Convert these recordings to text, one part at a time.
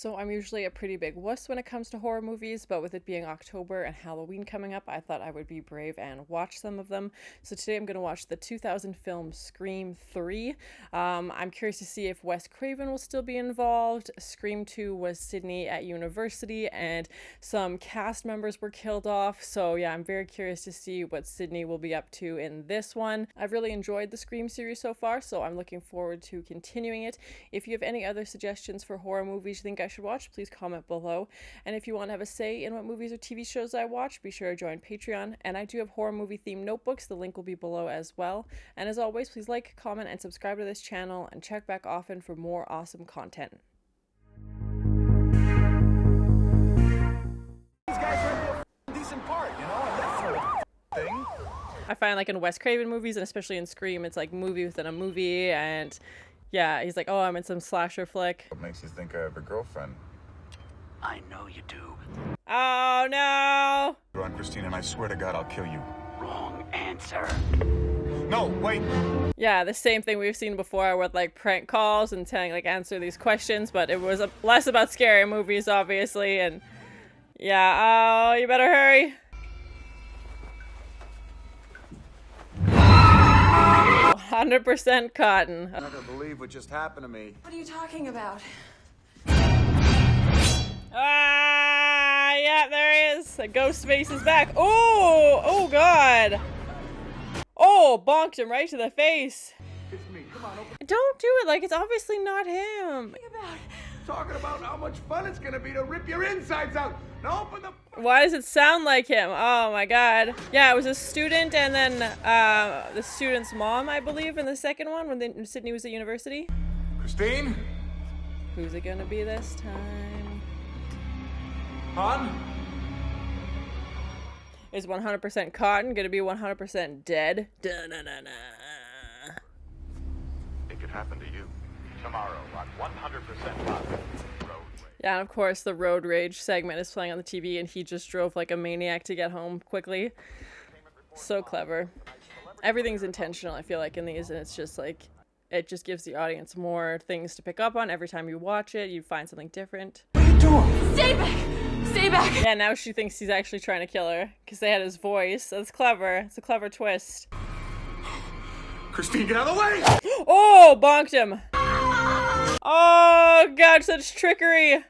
So I'm usually a pretty big wuss when it comes to horror movies, but with it being October and Halloween coming up, I thought I would be brave and watch some of them. So today I'm going to watch the 2000 film Scream 3. I'm curious to see if Wes Craven will still be involved. Scream 2 was Sidney at university and some cast members were killed off. So yeah, I'm very curious to see what Sidney will be up to in this one. I've really enjoyed the Scream series so far, so I'm looking forward to continuing it. If you have any other suggestions for horror movies you think I should watch, please comment below. And if you want to have a say in what movies or TV shows I watch, be sure to join Patreon. And I do have horror movie themed notebooks. The link will be below as well. And as always, please like, comment, and subscribe to this channel, and check back often for more awesome content. These guys are a decent part, you know, and that's a thing. I find like in Wes Craven movies, and especially in Scream, it's like movie within a movie, and yeah, he's like, oh, I'm in some slasher flick. What makes you think I have a girlfriend? I know you do. Oh no! Run, Christine, and I swear to God I'll kill you. Wrong answer. No, wait! Yeah, the same thing we've seen before with like prank calls and telling like answer these questions, but it was less about scary movies, obviously, and yeah, oh, you better hurry. 100% cotton. I'm not gonna believe what just happened to me. What are you talking about? Ah, yeah, there he is. Ghostface is back. Oh, oh God. Oh, bonked him right to the face. It's me. Come on, open. Don't do it. Like, it's obviously not him. Talking about how much fun it's gonna be to rip your insides out. Now open the. Why does it sound like him? Oh my God. Yeah, it was a student and then the student's mom, I believe, in the second one when Sidney was at university. Christine? Who's it gonna be this time? Hon? Is 100% Cotton gonna be 100% dead? Da-na-na-na. It could happen to you tomorrow on 100% Positive. Yeah, and of course the road rage segment is playing on the TV, and he just drove like a maniac to get home quickly. So clever. Everything's intentional, I feel like, in these, and it's just like, it just gives the audience more things to pick up on. Every time you watch it, you find something different. What are you doing? Stay back! Stay back! Yeah, now she thinks he's actually trying to kill her because they had his voice. That's clever. It's a clever twist. Christine, get out of the way! Oh, bonked him. Oh, God, such trickery.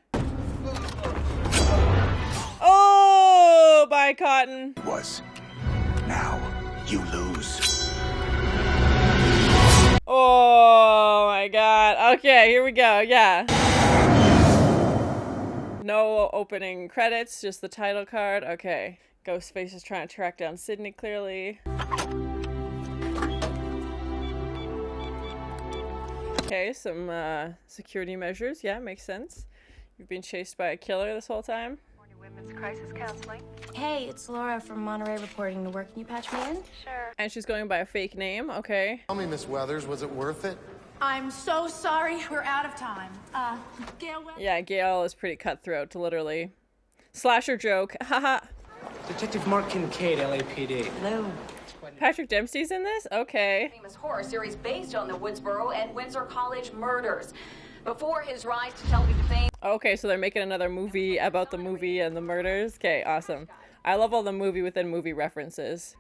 Oh, bye, Cotton. Was. Now you lose. Oh, my God. Okay, here we go. Yeah. No opening credits, just the title card. Okay. Ghostface is trying to track down Sidney, clearly. Okay, some security measures. Yeah, makes sense. You've been chased by a killer this whole time. Women's Crisis Counseling. Hey, it's Laura from Monterey reporting to work. Can you patch me in? Sure. And she's going by a fake name. Okay. Tell me, Miss Weathers, was it worth it? I'm so sorry. We're out of time. Gale. Yeah, Gale is pretty cutthroat, literally. Slasher joke. Haha. Detective Mark Kincaid, LAPD. Hello. Patrick Dempsey's in this? Okay. Famous horror series based on the Woodsboro and Windsor College murders. Before his rise to television fame. Okay, so they're making another movie about the movie and the murders. Okay, awesome. I love all the movie within movie references.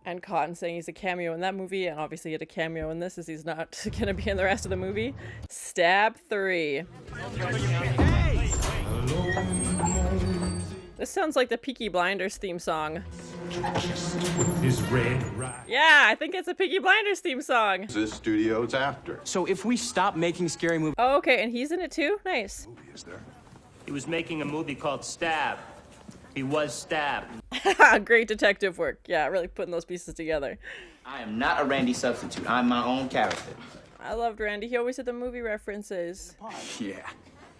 And Cotton saying he's a cameo in that movie, and obviously he had a cameo in this as he's not gonna be in the rest of the movie. Stab 3. This sounds like the Peaky Blinders theme song. Is red right? Yeah, I think it's a Peaky Blinders theme song. This studio's after. So if we stop making scary movies... Oh, okay, and he's in it too? Nice. Movie is there? He was making a movie called Stab. He was stabbed. Great detective work. Yeah, really putting those pieces together. I am not a Randy substitute. I'm my own character. I loved Randy. He always had the movie references. Yeah.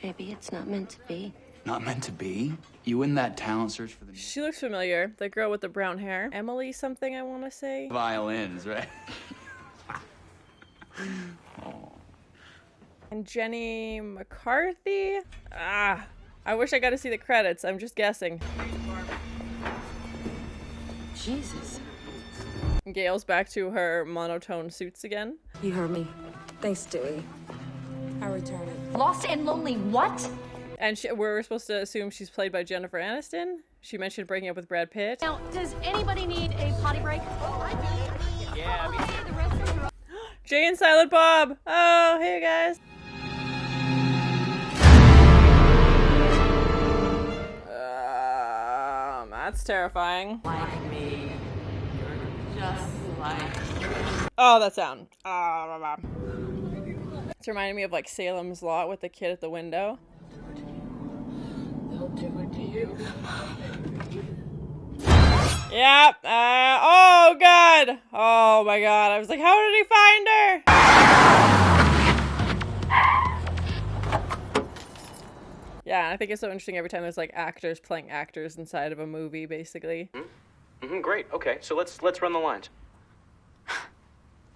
Maybe it's not meant to be. Not meant to be? You win that talent search for the She looks familiar. The girl with the brown hair. Emily something, I want to say. violins, right? Oh. And Jenny McCarthy? Ah, I wish I got to see the credits. I'm just guessing. Jesus. Gale's back to her monotone suits again. You heard me. Thanks, Dewey. I return it. Lost and lonely what? And we're supposed to assume she's played by Jennifer Aniston. She mentioned breaking up with Brad Pitt. Now, does anybody need a potty break? Yeah, The restrooms are Jay and Silent Bob. Oh, hey guys. That's terrifying. Like me. You're just like... Oh, that sound. It's reminding me of like Salem's Lot with the kid at the window. They'll do it to you. Yep. Oh god. Oh my god. I was like, how did he find her? Yeah, I think it's so interesting every time there's like actors playing actors inside of a movie, basically. Great. Okay, so let's run the lines.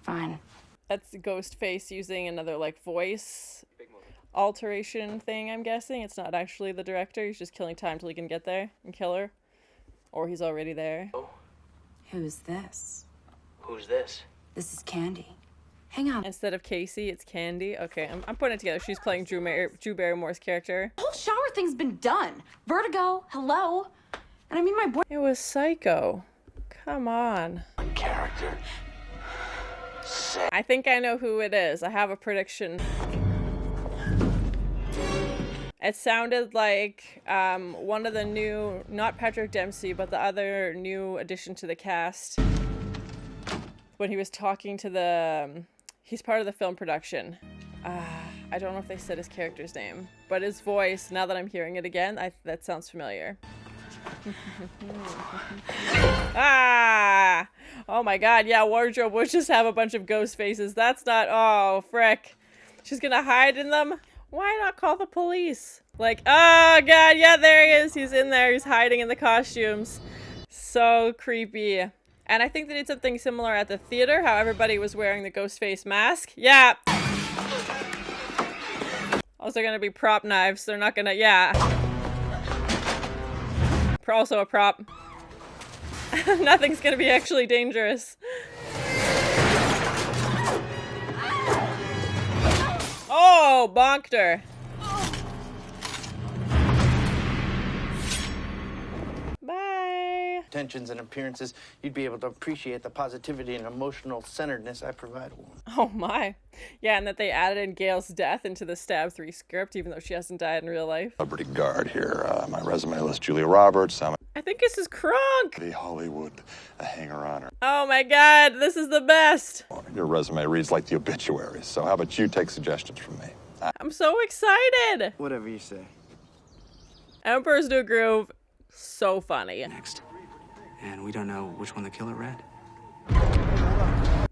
Fine. That's Ghostface using another like voice alteration thing, I'm guessing. It's not actually the director. He's just killing time till he can get there and kill her. Or he's already there. Oh. Who's this? Who's this? This is Candy. Hang on. Instead of Casey, it's Candy. Okay, I'm putting it together. She's playing Drew Barrymore's character. The whole shower thing's been done. Vertigo, hello. And I mean, my boy. It was Psycho. Come on. Character. I think I know who it is. I have a prediction. It sounded like one of the new, not Patrick Dempsey, but the other new addition to the cast. When he was talking to the, he's part of the film production. I don't know if they said his character's name, but his voice, now that I'm hearing it again, that sounds familiar. Oh my god, yeah, wardrobe would just have a bunch of ghost faces. That's not, oh frick. She's gonna hide in them? Why not call the police? Like, oh god, yeah, there he is. He's in there, he's hiding in the costumes. So creepy. And I think they did something similar at the theater, how everybody was wearing the ghost face mask. Yeah. Also gonna be prop knives, they're not gonna, yeah. Also a prop. Nothing's gonna be actually dangerous. Oh, bonked her. Bye. Tensions and appearances, you'd be able to appreciate the positivity and emotional centeredness I provide a woman. Oh my. Yeah, and that they added in Gale's death into the Stab 3 script, even though she hasn't died in real life. Celebrity guard here. My resume lists Julia Roberts. I think this is Kronk. The Hollywood hanger-oner. Oh my god, this is the best. Your resume reads like the obituaries, so how about you take suggestions from me? I'm so excited. Whatever you say. Emperor's New Groove, so funny. Next. And we don't know which one the killer read.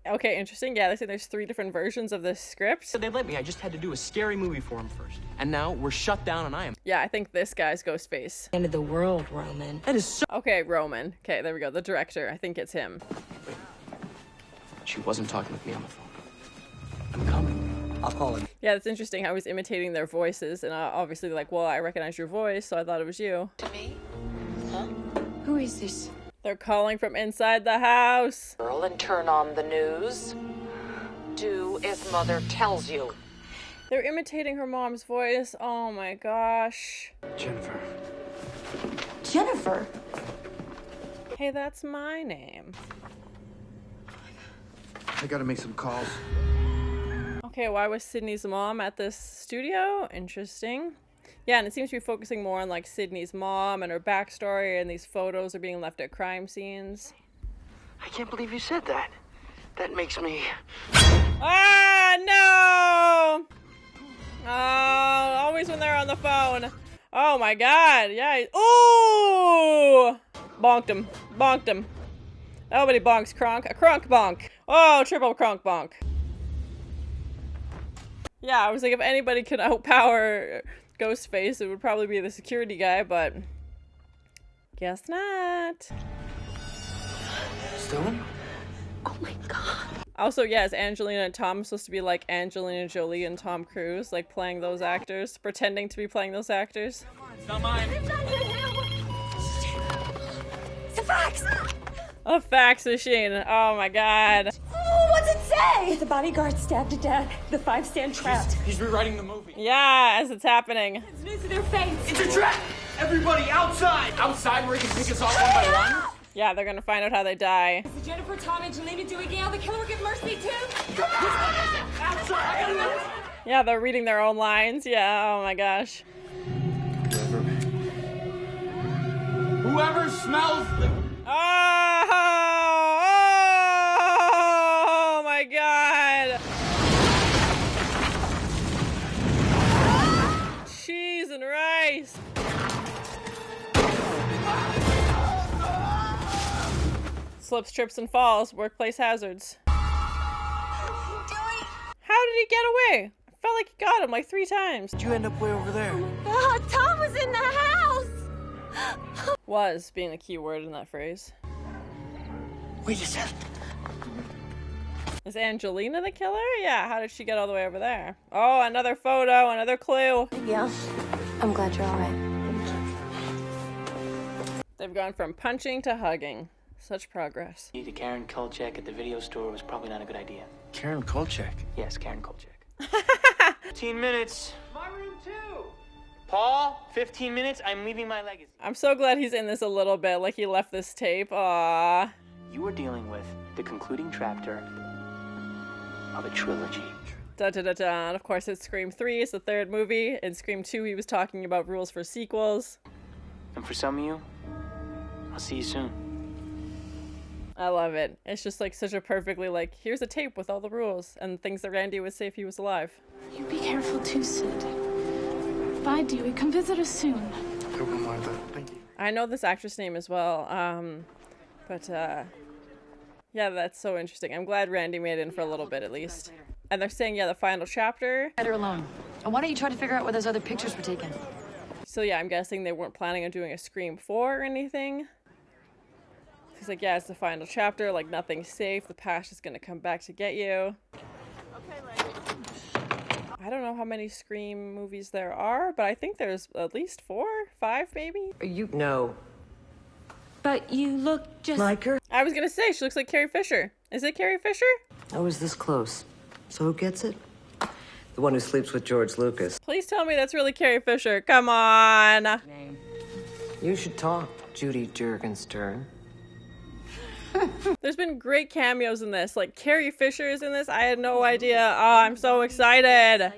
Okay, interesting. Yeah, they say there's 3 different versions of this script. So they let me. I just had to do a scary movie for him first. And now we're shut down and I am. Yeah, I think this guy's Ghostface. End of the world, Roman. That is so... Okay, Roman. Okay, there we go. The director. I think it's him. Wait. She wasn't talking with me on the phone. I'm coming. I'll call him. Yeah, it's interesting how he's imitating their voices. And obviously like, well, I recognize your voice, so I thought it was you. To me? Huh? Who is this? They're calling from inside the house. Girl, and turn on the news. Do as mother tells you. They're imitating her mom's voice. Oh my gosh. Jennifer. Jennifer? Hey, that's my name. I gotta make some calls. Okay, why was Sidney's mom at this studio? Interesting. Yeah, and it seems to be focusing more on like Sidney's mom and her backstory, and these photos are being left at crime scenes. I can't believe you said that. That makes me... Ah, no! Oh, always when they're on the phone. Oh my god, yeah. Ooh! Bonked him. Bonked him. Nobody bonks Kronk. A Kronk bonk. Oh, triple Kronk bonk. Yeah, I was like, if anybody could outpower Ghostface, it would probably be the security guy, but guess not. Stone? Oh my god. Also, yes, Angelina and Tom are supposed to be like Angelina Jolie and Tom Cruise, like playing those actors, pretending to be playing those actors. It's not mine. It's a fax! A fax machine. Oh my god. Oh, what's it say? say? The bodyguard stabbed to death. The 5 stand trapped. He's rewriting the movie. Yeah, as it's happening. It's news to their face. It's a trap! Everybody outside! Outside where he can pick us off one by one? Yeah, they're gonna find out how they die. Is it Jennifer, Tom, Angelina, Dewey, Gale? The killer will get mercy too? Outside! Yeah, they're reading their own lines. Yeah, oh my gosh. Whoever smells the... Oh my god! Cheese and rice! Slips, trips, and falls. Workplace hazards. How did he get away? I felt like he got him like 3 times. Did you end up way over there? Tom was in the house! Was being a key word in that phrase. Wait a second. Is Angelina the killer? Yeah, how did she get all the way over there? Oh, another photo, another clue. Yeah. I'm glad you're alright. They've gone from punching to hugging. Such progress. The Karen Kolchak at the video store was probably not a good idea. Karen Kolchak? Yes, Karen Kolchak. 15 minutes. My room too. Paul, 15 minutes, I'm leaving my legacy. I'm so glad he's in this a little bit, like he left this tape. Aww. You are dealing with the concluding chapter of a trilogy. Da da da da. And of course, it's Scream 3. It's the 3rd movie. In Scream 2, he was talking about rules for sequels. And for some of you, I'll see you soon. I love it. It's just like such a perfectly like, here's a tape with all the rules and things that Randy would say if he was alive. You be careful too, Sid. Bye, Dewey. Come visit us soon. Thank you. I know this actress name as well. Yeah, that's so interesting. I'm glad Randy made it in for a little bit at least. And they're saying, yeah, the final chapter. Better alone. And why don't you try to figure out where those other pictures were taken? So yeah, I'm guessing they weren't planning on doing a Scream 4 or anything. He's like, yeah, it's the final chapter, like nothing's safe, the past is gonna come back to get you. I don't know how many Scream movies there are, but I think there's at least 4, 5 maybe? You know. But you look just like her? I was gonna say, she looks like Carrie Fisher. Is it Carrie Fisher? I was this close. So who gets it? The one who sleeps with George Lucas. Please tell me that's really Carrie Fisher. Come on. You should talk, Judy Jurgenstern. There's been great cameos in this. Like, Carrie Fisher is in this. I had no idea. Oh, I'm so excited.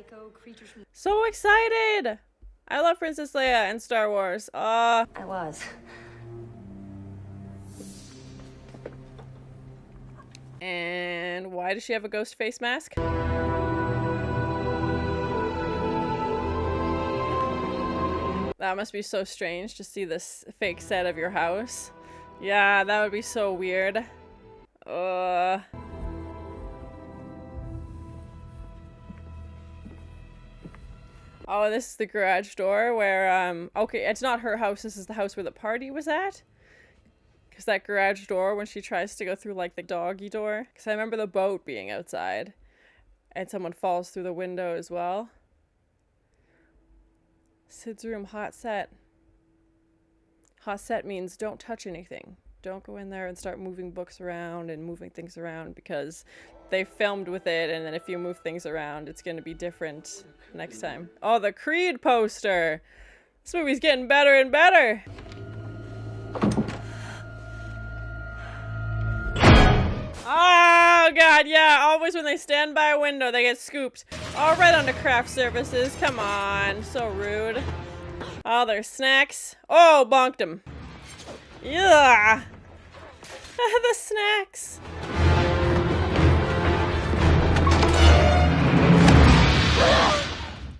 So excited. I love Princess Leia and Star Wars. I was. And why does she have a ghost face mask? That must be so strange to see this fake set of your house. Yeah, that would be so weird. Oh, this is the garage door where, okay, it's not her house, this is the house where the party was at. Because that garage door, when she tries to go through, like, the doggy door. Because I remember the boat being outside. And someone falls through the window as well. Sid's room, hot set. Hot set means don't touch anything. Don't go in there and start moving books around and moving things around because they filmed with it, and then if you move things around, it's going to be different next time. Oh, the Creed poster! This movie's getting better and better! Oh god, yeah, always when they stand by a window, they get scooped. Oh, right onto craft services. Come on, so rude. Oh, there's snacks. Oh, bonked him. Yeah. The snacks.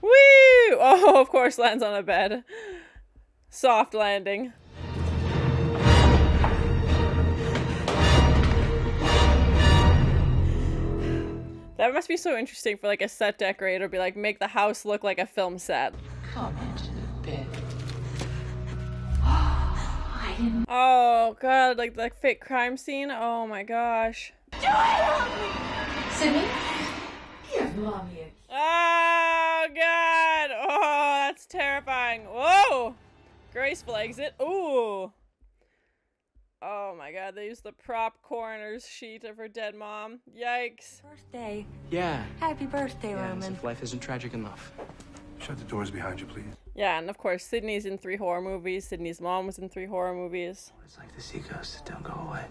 Woo! Oh, of course, lands on a bed. Soft landing. That must be so interesting for like a set decorator to be like, make the house look like a film set. Come into the bed. Oh god, like the fake crime scene? Oh my gosh. Sidney? Give mommy a... Oh god! Oh, that's terrifying. Whoa! Graceful exit. Ooh. Oh my god, they used the prop coroner's sheet of her dead mom. Yikes. Birthday. Yeah. Happy birthday, Yeah, Roman. as if life isn't tragic enough. Shut the doors behind you, please. Yeah, and of course, Sidney's in 3 horror movies. Sidney's mom was in 3 horror movies. It's like to see ghosts that don't go away.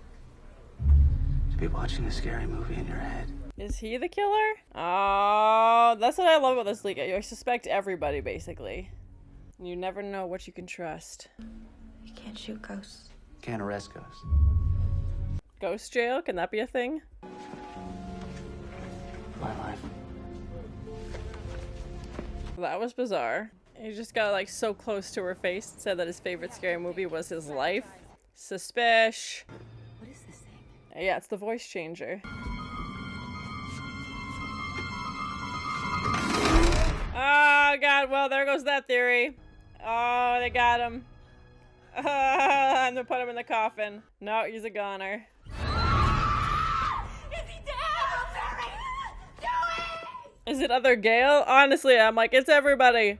To be watching a scary movie in your head. Is he the killer? Oh, that's what I love about this league. You suspect everybody, basically. You never know what you can trust. You can't shoot ghosts. Can't arrest ghosts. Ghost jail? Can that be a thing? My life. That was bizarre. He just got like so close to her face and said that his favorite scary movie was his life. Suspish. What is this thing? Yeah, it's the voice changer. Oh god, well there goes that theory. Oh, they got him. And they put him in the coffin. No, he's a goner. Is it other Gale? Honestly, I'm like, it's everybody.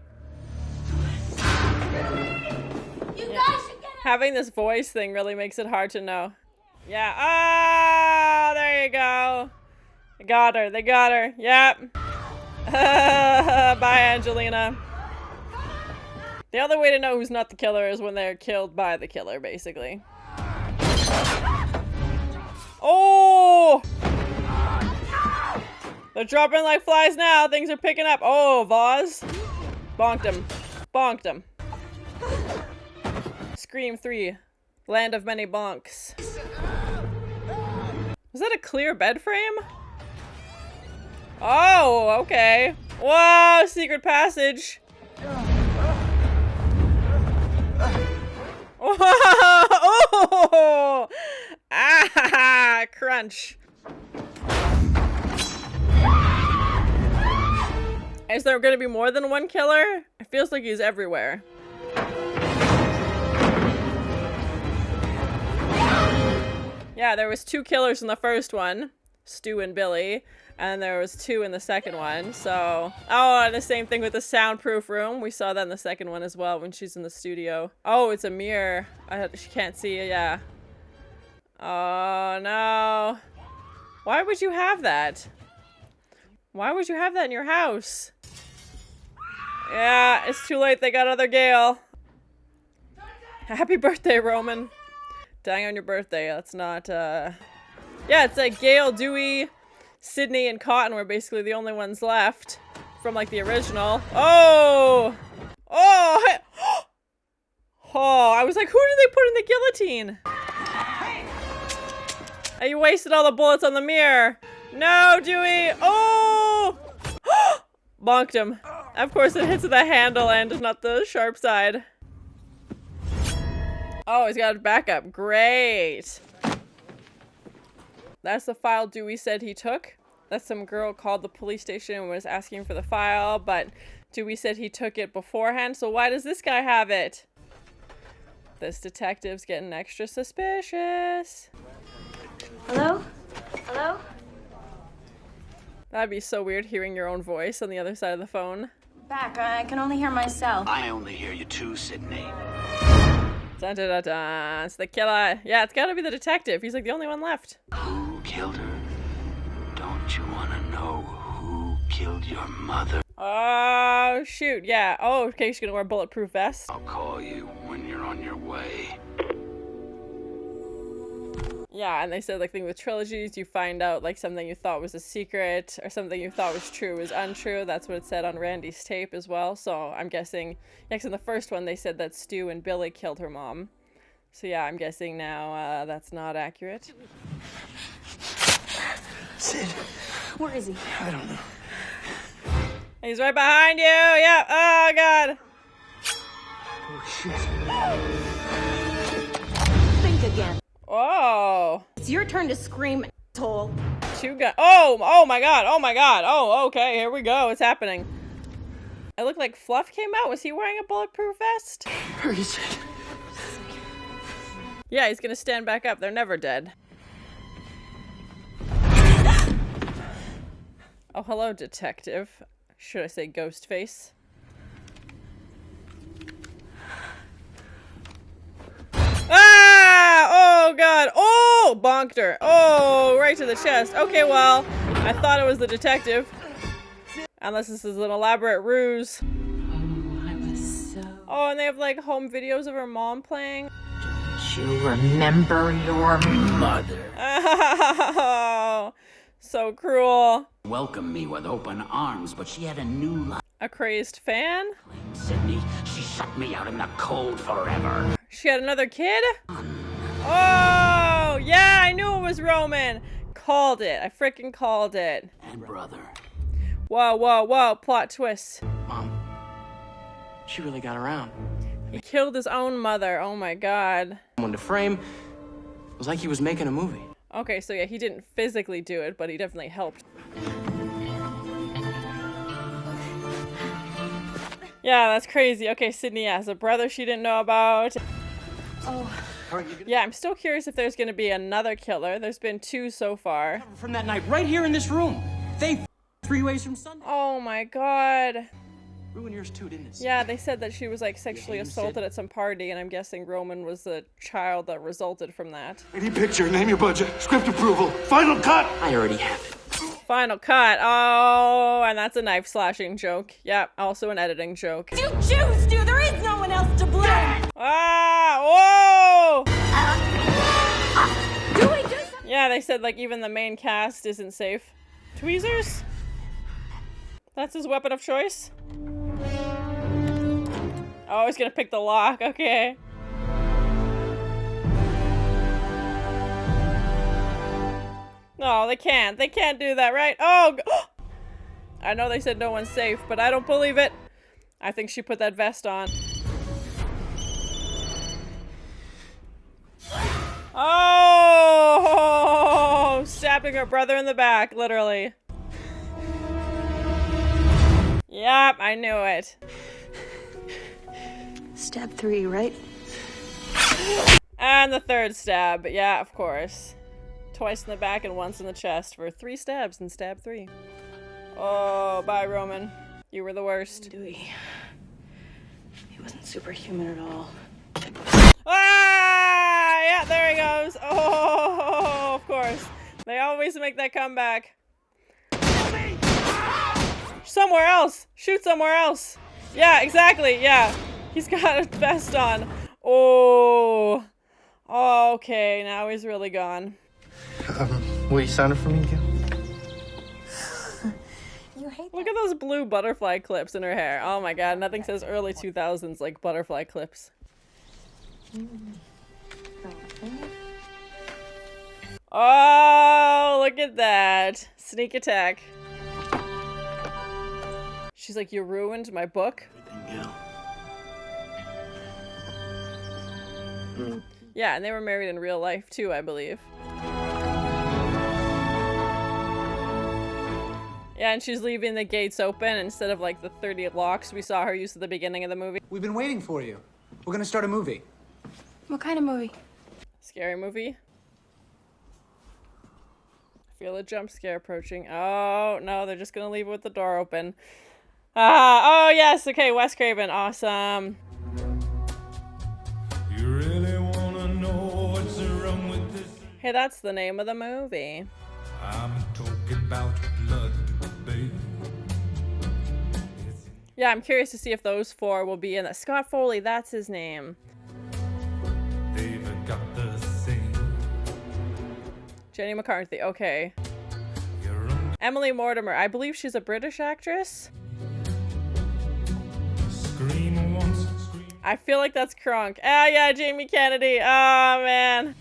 Having this voice thing really makes it hard to know. Yeah. Ah, there you go. They got her. They got her. Yep. Bye, Angelina. The other way to know who's not the killer is when they're killed by the killer, basically. Oh! They're dropping like flies now. Things are picking up. Oh, vase. Bonked him. Bonked him. Scream 3. Land of many bonks. Was that a clear bed frame? Oh, okay. Whoa, secret passage. Oh! Ah! Crunch. Is there going to be more than one killer? It feels like he's everywhere. Yeah, there was 2 killers in the first one, Stu and Billy, and there was 2 in the second one. So, oh, and the same thing with the soundproof room. We saw that in the second one as well when she's in the studio. Oh, it's a mirror. She can't see it. Yeah. Oh no. Why would you have that? Why would you have that in your house? Yeah, it's too late. They got other Gale. Happy birthday, Roman. Dying on your birthday. That's not, Yeah, it's like Gale, Dewey, Sidney, and Cotton were basically the only ones left from, like, the original. Oh! Oh! Oh, I was like, who did they put in the guillotine? Oh, you wasted all the bullets on the mirror. No, Dewey! Oh! Bonked him. Of course, it hits the handle end, not the sharp side. Oh, he's got a backup. Great. That's the file Dewey said he took. That's some girl called the police station and was asking for the file, but Dewey said he took it beforehand, so why does this guy have it? This detective's getting extra suspicious. Hello? Hello? That'd be so weird hearing your own voice on the other side of the phone. Back, I can only hear myself. I only hear you too, Sidney. Dun, dun, dun, dun. It's the killer. Yeah, it's gotta be the detective. He's like the only one left. Who killed her? Don't you want to know who killed your mother? Oh, shoot. Yeah. Oh, okay. She's gonna wear a bulletproof vest. I'll call you when you're on your way. Yeah, and they said, like, thing with trilogies, you find out, like, something you thought was a secret or something you thought was true is untrue. That's what it said on Randy's tape as well. So I'm guessing, yeah, 'cause in the first one, they said that Stu and Billy killed her mom. So yeah, I'm guessing now that's not accurate. Sid. Where is he? I don't know. He's right behind you. Yeah. Oh, God. Oh, shit. Think again. Oh. It's your turn to scream, asshole. 2 guns. Oh my God. Oh my God. Oh, okay. Here we go. It's happening. It looked like Fluff came out. Was he wearing a bulletproof vest? Where is it? Yeah, he's gonna stand back up. They're never dead. Oh, hello, detective. Should I say Ghostface? Ah! Oh, God! Oh, bonked her. Oh, right to the chest. Okay, well, I thought it was the detective. Unless this is an elaborate ruse. Oh, and they have like home videos of her mom playing. Don't you remember your mother? Oh, so cruel. Welcomed me with open arms, but she had a new life. A crazed fan? Sidney, she shut me out in the cold forever. She had another kid? Oh, yeah, I knew it was Roman. Called it. I freaking called it. And brother. Whoa, whoa, whoa. Plot twist. Mom, she really got around. He killed his own mother. Oh my god. Someone to frame. It was like he was making a movie. Okay, so yeah, he didn't physically do it, but he definitely helped. Yeah, that's crazy. Okay, Sidney has a brother she didn't know about. Oh. Yeah, I'm still curious if there's going to be another killer. There's been 2 so far. From that night, right here in this room. They 3 ways from Sunday. Oh my god. Ruined yours too, didn't it? Yeah, they said that she was like sexually assaulted at some party, and I'm guessing Roman was the child that resulted from that. Any picture, name your budget, script approval, final cut! I already have it. Final cut. Oh, and that's a knife slashing joke. Yeah, also an editing joke. You choose to! There is no one else to blame! Ah! Whoa! Dewey, do something! Yeah, they said like even the main cast isn't safe. Tweezers? That's his weapon of choice? Oh, he's gonna pick the lock. Okay. No, they can't. They can't do that, right? Oh! I know they said no one's safe, but I don't believe it. I think she put that vest on. Oh! Stabbing her brother in the back, literally. Yep, I knew it. Stab 3, right? And the third stab. Yeah, of course. Twice in the back and once in the chest for 3 stabs in stab 3. Oh, bye, Roman. You were the worst. Dewey. He wasn't superhuman at all. Ah! Yeah, there he goes. Oh, of course. They always make that comeback. Somewhere else. Shoot somewhere else. Yeah, exactly. Yeah. He's got a vest on. Oh. Okay, now he's really gone. Will you sign it for me, Gale? Look at those blue butterfly clips in her hair. Oh my god, nothing says early 2000s like butterfly clips. Oh, look at that. Sneak attack. She's like, you ruined my book? Yeah, and they were married in real life too, I believe. Yeah, and she's leaving the gates open instead of like the 30 locks we saw her use at the beginning of the movie. We've been waiting for you. We're gonna start a movie. What kind of movie? Scary movie. I feel a jump scare approaching. Oh, no, they're just gonna leave it with the door open. Oh, yes, okay, Wes Craven, awesome. You really wanna know what's wrong with this? Hey, that's the name of the movie. I'm talking about blood, baby. Yeah, I'm curious to see if those 4 will be in that. Scott Foley, that's his name. They've got the same. Jenny McCarthy, okay. Emily Mortimer, I believe she's a British actress. Scream once, scream. I feel like that's Kronk. Ah, yeah, Jamie Kennedy. Oh, man.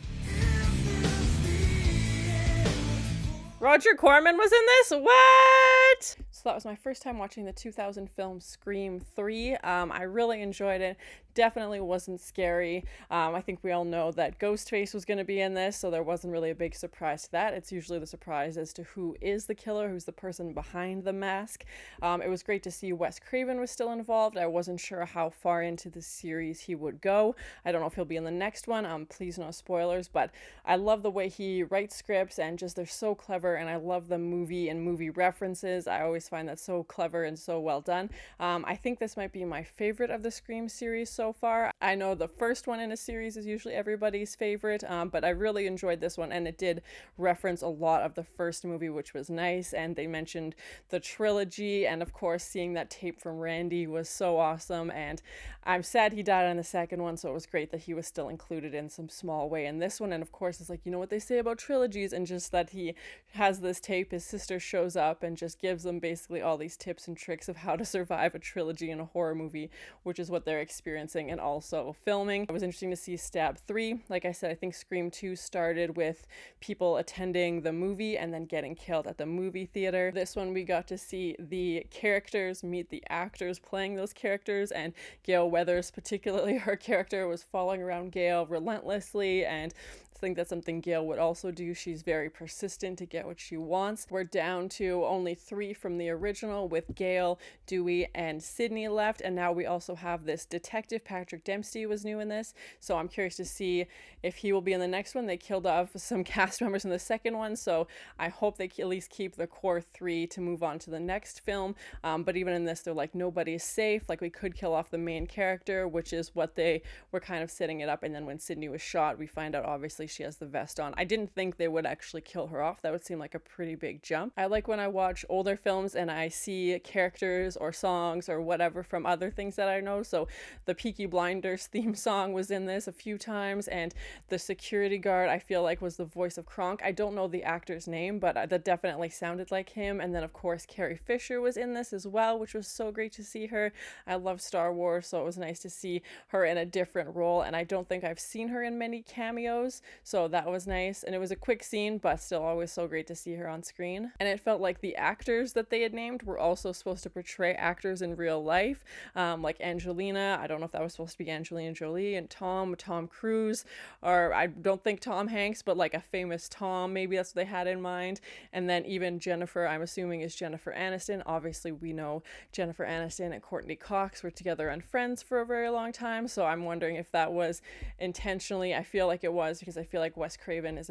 Roger Corman was in this? What? So that was my first time watching the 2000 film Scream 3. I really enjoyed it. Definitely wasn't scary. I think we all know that Ghostface was going to be in this, so there wasn't really a big surprise to that. It's usually the surprise as to who is the killer, who's the person behind the mask. It was great to see Wes Craven was still involved. I wasn't sure how far into the series he would go. I don't know if he'll be in the next one. Please no spoilers, but I love the way he writes scripts and just they're so clever, and I love the movie and movie references. I always find that so clever and so well done. I think this might be my favorite of the Scream series so so far. I know the first one in a series is usually everybody's favorite, but I really enjoyed this one, and it did reference a lot of the first movie, which was nice. And they mentioned the trilogy, and of course seeing that tape from Randy was so awesome. And I'm sad he died on the second one, so it was great that he was still included in some small way in this one. And of course it's like, you know what they say about trilogies, and just that he has this tape, his sister shows up and just gives them basically all these tips and tricks of how to survive a trilogy in a horror movie, which is what they're experiencing and also filming. It was interesting to see Stab 3. Like I said, I think Scream 2 started with people attending the movie and then getting killed at the movie theater. This one we got to see the characters meet the actors playing those characters, and Gale Weathers, particularly, her character was following around Gale relentlessly, and I think that's something Gale would also do. She's very persistent to get what she wants. We're down to only 3 from the original, with Gale, Dewey, and Sidney left, and now we also have this detective. Patrick Dempsey was new in this, so I'm curious to see if he will be in the next one. They killed off some cast members in the second one, so I hope they at least keep the core 3 to move on to the next film. But even in this, they're like, nobody's safe. Like, we could kill off the main character, which is what they were kind of setting it up. And then when Sidney was shot, we find out obviously she has the vest on. I didn't think they would actually kill her off. That would seem like a pretty big jump. I like when I watch older films and I see characters or songs or whatever from other things that I know. So the Peaky Blinders theme song was in this a few times, and the security guard, I feel like, was the voice of Kronk. I don't know the actor's name, but that definitely sounded like him. And then of course Carrie Fisher was in this as well, which was so great to see her. I love Star Wars, so it was nice to see her in a different role, and I don't think I've seen her in many cameos, so that was nice. And it was a quick scene, but still always so great to see her on screen. And it felt like the actors that they had named were also supposed to portray actors in real life, like Angelina. I don't know if that was supposed to be Angelina Jolie, and Tom Cruise, or I don't think Tom Hanks, but like a famous Tom, maybe that's what they had in mind. And then even Jennifer, I'm assuming, is Jennifer Aniston. Obviously we know Jennifer Aniston and Courtney Cox were together on Friends for a very long time, so I'm wondering if that was intentionally. I feel like it was, because I feel like Wes Craven is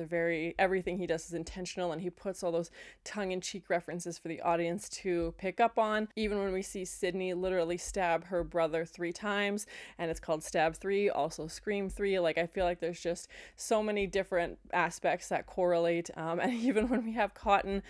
everything he does is intentional, and he puts all those tongue-in-cheek references for the audience to pick up on. Even when we see Sidney literally stab her brother 3 times, and it's called Stab 3, also Scream 3, like I feel like there's just so many different aspects that correlate. And even when we have Cotton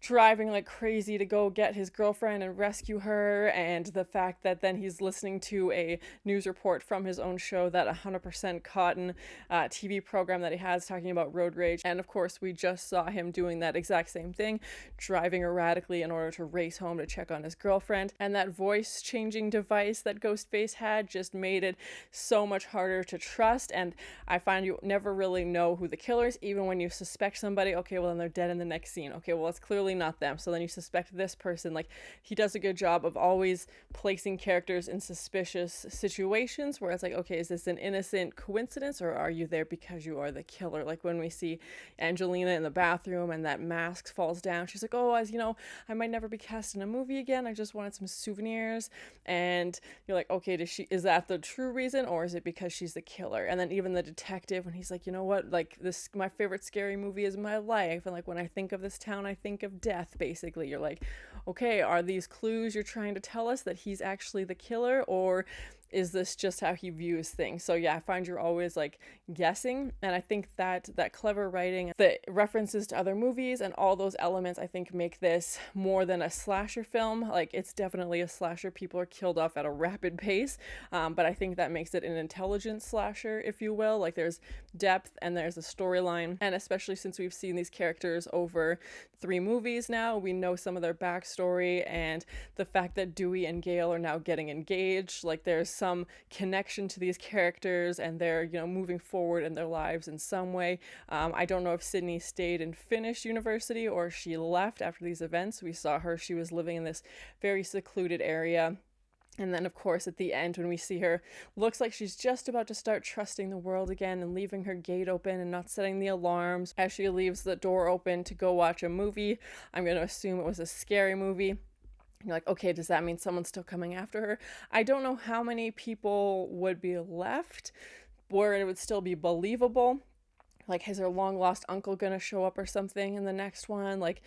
driving like crazy to go get his girlfriend and rescue her, and the fact that then he's listening to a news report from his own show, that 100% Cotton TV program that he has, talking about road rage. And of course we just saw him doing that exact same thing, driving erratically in order to race home to check on his girlfriend. And that voice changing device that Ghostface had just made it so much harder to trust. And I find you never really know who the killer is, even when you suspect somebody. Okay, well then they're dead in the next scene. Okay, well it's clearly not them, so then you suspect this person. Like, he does a good job of always placing characters in suspicious situations where it's like, okay, is this an innocent coincidence, or are you there because you are the killer? Like when we see Angelina in the bathroom and that mask falls down, she's like, oh, as you know, I might never be cast in a movie again, I just wanted some souvenirs. And you're like, okay, is that the true reason, or is it because she's the killer? And then even the detective, when he's like, you know what, like, this, my favorite scary movie is my life, and like when I think of this town I think of death, basically. You're like, okay, are these clues you're trying to tell us that he's actually the killer, or is this just how he views things? So yeah, I find you're always like guessing, and I think that clever writing, the references to other movies and all those elements, I think make this more than a slasher film. Like, it's definitely a slasher, people are killed off at a rapid pace, but I think that makes it an intelligent slasher, if you will. Like, there's depth and there's a storyline, and especially since we've seen these characters over 3 movies now, we know some of their backstory, and the fact that Dewey and Gale are now getting engaged, like there's some connection to these characters, and they're, you know, moving forward in their lives in some way. I don't know if Sidney stayed and finished university or she left after these events. We saw her, she was living in this very secluded area. And then, of course, at the end, when we see her, looks like she's just about to start trusting the world again and leaving her gate open and not setting the alarms as she leaves the door open to go watch a movie. I'm going to assume it was a scary movie. You're like, okay, does that mean someone's still coming after her? I don't know how many people would be left where it would still be believable. Like, is her long lost uncle gonna show up or something in the next one? Like,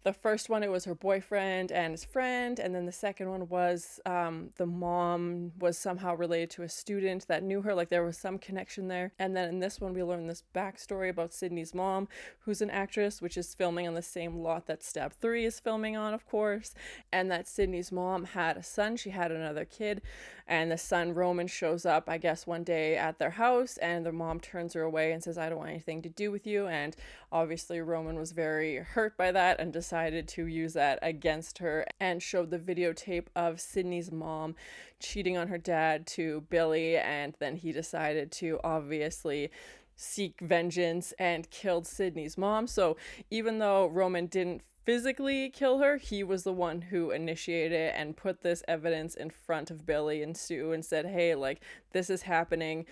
The first one, it was her boyfriend and his friend, and then the second one was the mom was somehow related to a student that knew her, like there was some connection there. And then in this one, we learned this backstory about Sidney's mom, who's an actress, which is filming on the same lot that Stab 3 is filming on, of course, and that Sidney's mom had a son. She had another kid, and the son, Roman, shows up, I guess, one day at their house, and their mom turns her away and says, I don't want anything to do with you. And obviously Roman was very hurt by that and decided to use that against her, and showed the videotape of Sidney's mom cheating on her dad to Billy, and then he decided to obviously seek vengeance and killed Sidney's mom. So even though Roman didn't physically kill her, he was the one who initiated it and put this evidence in front of Billy and Stu and said, hey, like, this is happening,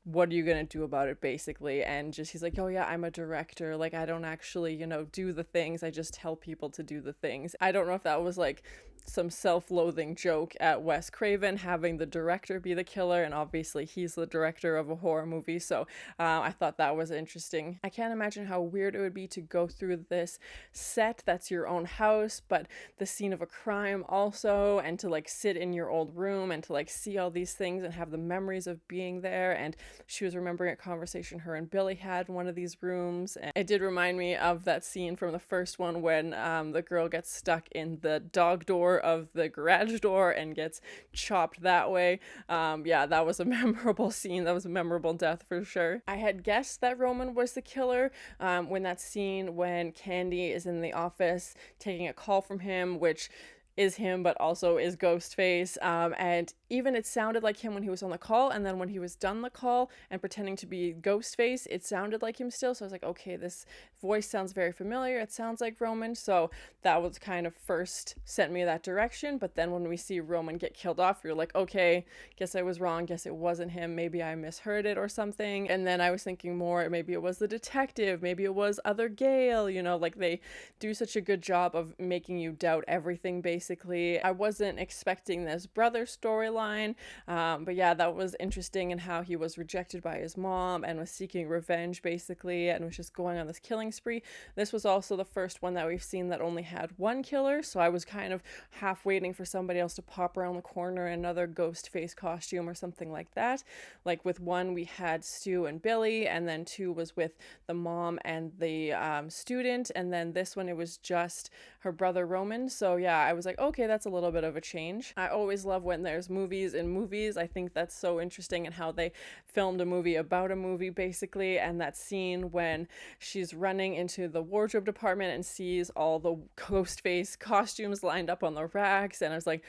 what are you gonna do about it, basically. And just he's like, oh yeah, I'm a director, like I don't actually, you know, do the things, I just tell people to do the things. I don't know if that was like some self-loathing joke at Wes Craven having the director be the killer, and obviously he's the director of a horror movie, so I thought that was interesting. I can't imagine how weird it would be to go through this set that's your own house, but the scene of a crime also, and to like sit in your old room and to like see all these things and have the memories of being there. And she was remembering a conversation her and Billy had in one of these rooms, and it did remind me of that scene from the first one when the girl gets stuck in the dog door of the garage door and gets chopped that way. Yeah, that was a memorable scene. That was a memorable death for sure. I had guessed that Roman was the killer when that scene when Candy is in the office taking a call from him, which is him but also is Ghostface, and even it sounded like him when he was on the call, and then when he was done the call and pretending to be Ghostface, it sounded like him still. So I was like, okay, this voice sounds very familiar, it sounds like Roman. So that was kind of first sent me that direction. But then when we see Roman get killed off, you're like, okay, guess I was wrong, guess it wasn't him, maybe I misheard it or something. And then I was thinking more, maybe it was the detective, maybe it was other Gale, you know, like they do such a good job of making you doubt everything basically. I wasn't expecting this brother storyline, but yeah, that was interesting, and how he was rejected by his mom and was seeking revenge basically and was just going on this killing spree. This was also the first one that we've seen that only had one killer, so I was kind of half waiting for somebody else to pop around the corner in another ghost face costume or something like that. Like with one we had Stu and Billy, and then two was with the mom and the student, and then this one it was just her brother Roman. So yeah, I was like, okay, that's a little bit of a change. I always love when there's movies in movies. I think that's so interesting, and how they filmed a movie about a movie basically. And that scene when she's running into the wardrobe department and sees all the Ghostface costumes lined up on the racks, and I was like,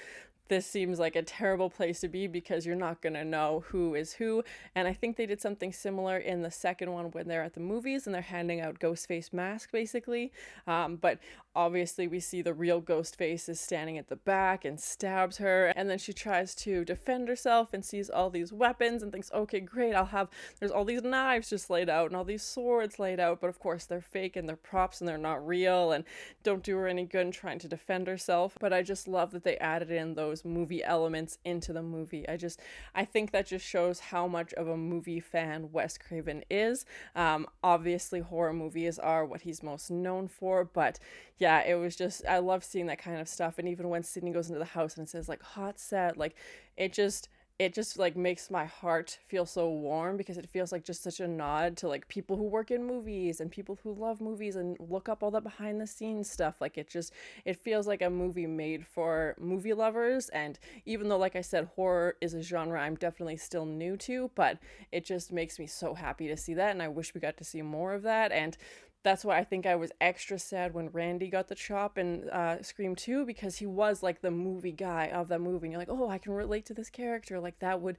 this seems like a terrible place to be because you're not going to know who is who. And I think they did something similar in the second one when they're at the movies and they're handing out Ghostface masks basically. But obviously we see the real Ghostface is standing at the back and stabs her, and then she tries to defend herself and sees all these weapons and thinks, okay, great, there's all these knives just laid out and all these swords laid out, but of course they're fake and they're props and they're not real and don't do her any good in trying to defend herself. But I just love that they added in those movie elements into the movie. I think that just shows how much of a movie fan Wes Craven is. Obviously horror movies are what he's most known for, but yeah, it was just, I love seeing that kind of stuff. And even when Sidney goes into the house and it says like hot set, like it just like makes my heart feel so warm, because it feels like just such a nod to like people who work in movies and people who love movies and look up all the behind the scenes stuff. Like it feels like a movie made for movie lovers. And even though, like I said, horror is a genre I'm definitely still new to, but it just makes me so happy to see that, and I wish we got to see more of that. And that's why I think I was extra sad when Randy got the chop in Scream 2, because he was like the movie guy of that movie. And you're like, oh, I can relate to this character. Like that would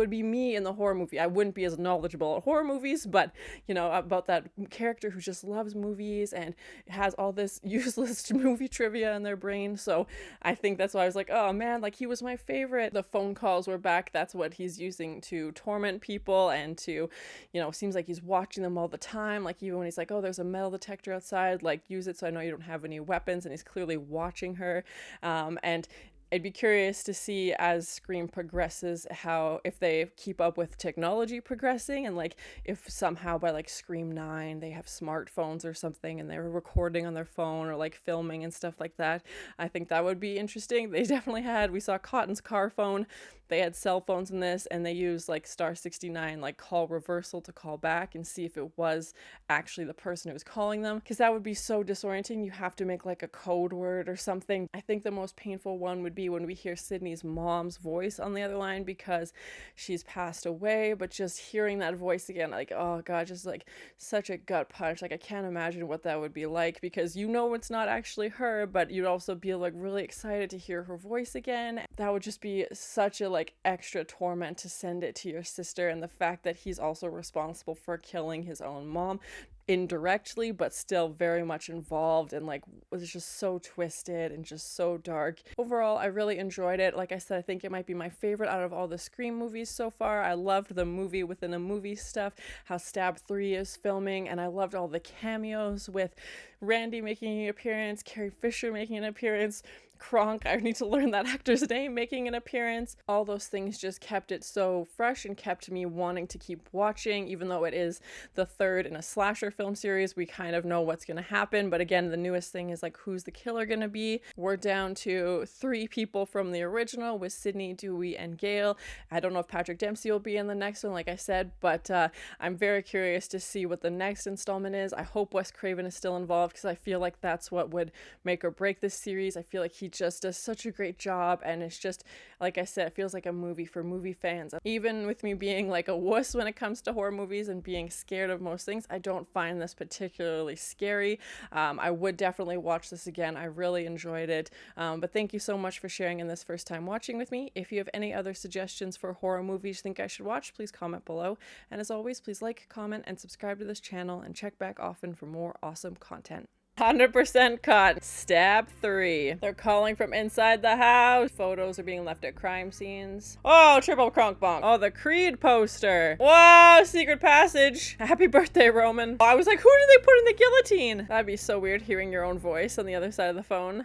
be me in the horror movie. I wouldn't be as knowledgeable at horror movies, but you know, about that character who just loves movies and has all this useless movie trivia in their brain. So I think that's why I was like, oh man, like he was my favorite. The phone calls were back. That's what he's using to torment people and to, you know, seems like he's watching them all the time. Like even when he's like, oh, there's a metal detector outside, like use it so I know you don't have any weapons, and he's clearly watching her. And I'd be curious to see as Scream progresses how, if they keep up with technology progressing, and like if somehow by like Scream 9 they have smartphones or something and they're recording on their phone or like filming and stuff like that. I think that would be interesting. They definitely had, we saw Cotton's car phone, they had cell phones in this, and they used like star 69 like call reversal to call back and see if it was actually the person who was calling them, because that would be so disorienting. You have to make like a code word or something. I think the most painful one would be when we hear Sidney's mom's voice on the other line, because she's passed away, but just hearing that voice again, like, oh god, just like such a gut punch. Like I can't imagine what that would be like, because you know it's not actually her, but you'd also be like really excited to hear her voice again. That would just be such a like extra torment to send it to your sister, and the fact that he's also responsible for killing his own mom indirectly, but still very much involved, and like was just so twisted and just so dark. Overall, I really enjoyed it. Like I said, I think it might be my favorite out of all the Scream movies so far. I loved the movie within a movie stuff, how Stab 3 is filming, and I loved all the cameos with Randy making an appearance, Carrie Fisher making an appearance, Kronk, I need to learn that actor's name, making an appearance. All those things just kept it so fresh and kept me wanting to keep watching, even though it is the third in a slasher film series. We kind of know what's going to happen, but again, the newest thing is like, who's the killer going to be? We're down to 3 people from the original with Sidney, Dewey, and Gale. I don't know if Patrick Dempsey will be in the next one, like I said, but I'm very curious to see what the next installment is. I hope Wes Craven is still involved, because I feel like that's what would make or break this series. I feel like he just does such a great job, and it's just, like I said, it feels like a movie for movie fans. Even with me being like a wuss when it comes to horror movies and being scared of most things, I don't find this particularly scary. I would definitely watch this again. I really enjoyed it. But thank you so much for sharing in this first time watching with me. If you have any other suggestions for horror movies you think I should watch, please comment below. And as always, please like, comment, and subscribe to this channel, and check back often for more awesome content. 100% caught. Stab 3. They're calling from inside the house. Photos are being left at crime scenes. Oh, triple cronk bonk. Oh, the Creed poster. Whoa, secret passage. Happy birthday, Roman. Oh, I was like, who did they put in the guillotine? That'd be so weird hearing your own voice on the other side of the phone.